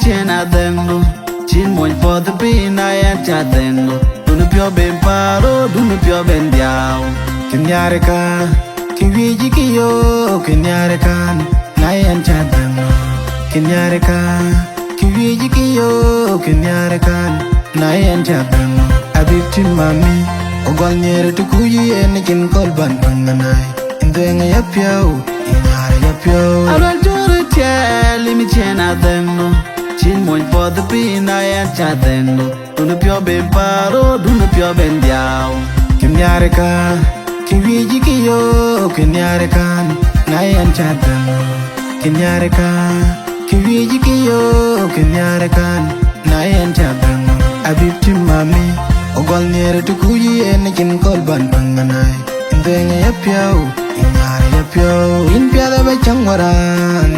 chena dengo chin moy for the pin I cha dengo dunu pyo ben paro dunu pyo ben diao kinyareka kiwiji kiyo kinyareka nayan cha dengo kinyareka kiwiji kiyo kinyareka nayan cha dengo abiti mami ogol nyere tukuyi en kin kolban banganai indenga yapyao inyare yapyao aral jore tell me chena dengo chin moy for the pin I cha dengo dunu pyo ben paro dunu pyo ben diao kinyareka kiwiji kiyo kinyareka nayan cha dengo kinyareka kiwiji kiyo kinyareka nayan cha dengo abiti mami ogol nyere tukuyi en kin kolban banganai indenga yapyao inyare yapyao in pyada ba changwara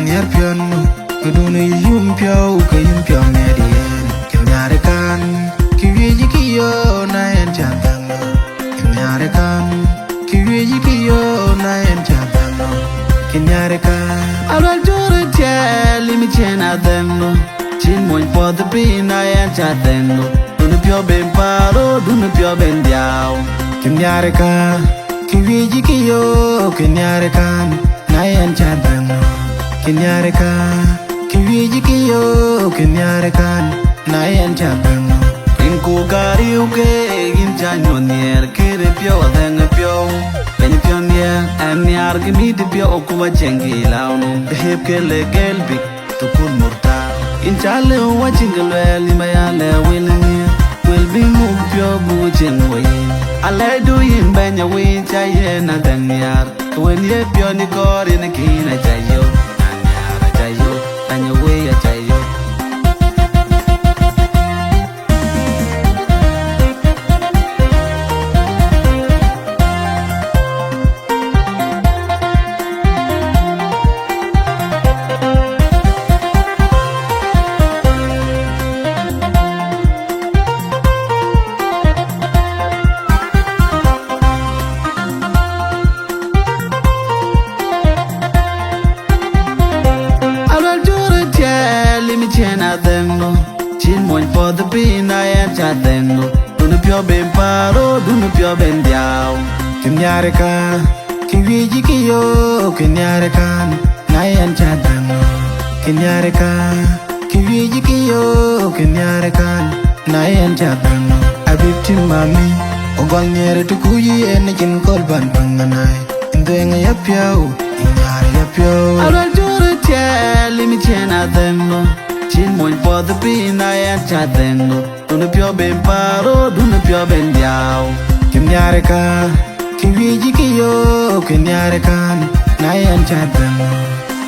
nyar pyonu kudunu yum pyao kayum pyao medien kinyare kan kiwiji kiyo na en chandanga kinyare kan kiwiji kiyo na en chandanga kinyare kan aral jore tell me chena dengo chin moy for the pin I cha dengo dunu pyo ben paro dunu pyo ben diao kinyareka kiwiji kiyo kinyareka nayan cha dengo kinyareka kiwiji kiyo kinyareka nayan cha dengo inku kari uke gin cha nyonier kire pyo denga pyo ben pyo nia anyar gimi de pyo okuwa chengi launu hep kele gelbi tukul murta inchale wachingale limayale wilani will be moved your booting way ale do yin banya we chaye na danyar when ye pioni kor in kina chayo anyara chayo anya we ya chayo chena dengo chin moy for the pin I cha dengo dunu pyo ben paro dunu pyo ben diao kinyareka kiwiji kiyo kinyareka nayan cha dengo kinyareka kiwiji kiyo kinyareka nayan cha dengo abiti mami ogol nyere tukuyi en kin kolban banganai indenga yapyao inyare yapyao aral jore tell me chena dengo chin moy for the pin I cha dengo dunu pyo ben paro dunu pyo ben diao kinyareka kiwiji kiyo kinyareka nayan cha dengo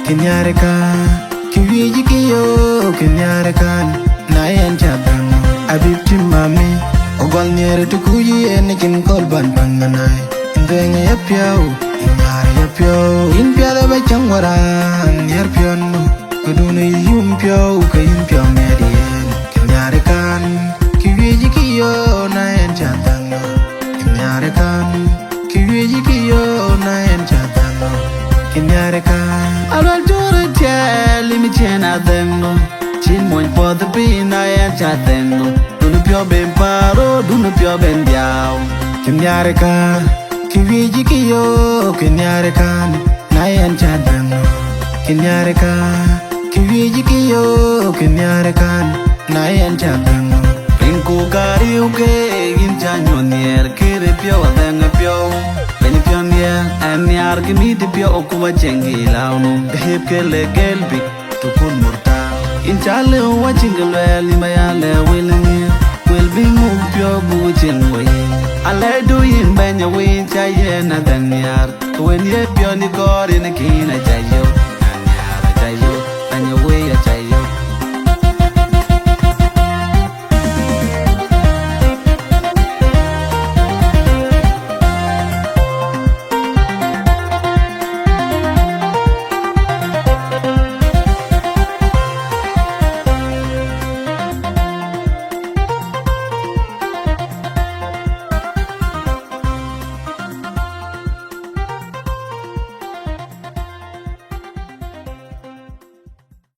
kinyareka kiwiji kiyo kinyareka nayan cha dengo abiti mami ogol nyere tukuyi en kin kolban banganai indenga yapyao inyare yapyao in pyada ba changwara nyar pyonu kudunu yum pyao kayum pyao medien kinyare kan kiwiji kiyo na en chandanga kinyare kan kiwiji kiyo na en chandanga kinyare kan aral jore tell me chena dengo chin moy for the pin I cha dengo dunu pyo ben paro dunu pyo ben diao kinyare kan kiwiji kiyo kinyare kan nayan cha dengo kinyare kan kiwiji kiyo kinyareka nayan cha dengo inku kari uke gin cha nyonier kire pyo denga pyo ben pyo nia anyar gimi de pyo okuwa chengi launu hep kele gelbi tukul murta inchale wachingale limayale wilani will be moved your booting way ale do yin banya we chaye na danyar when ye pyo ni kor in kina chaye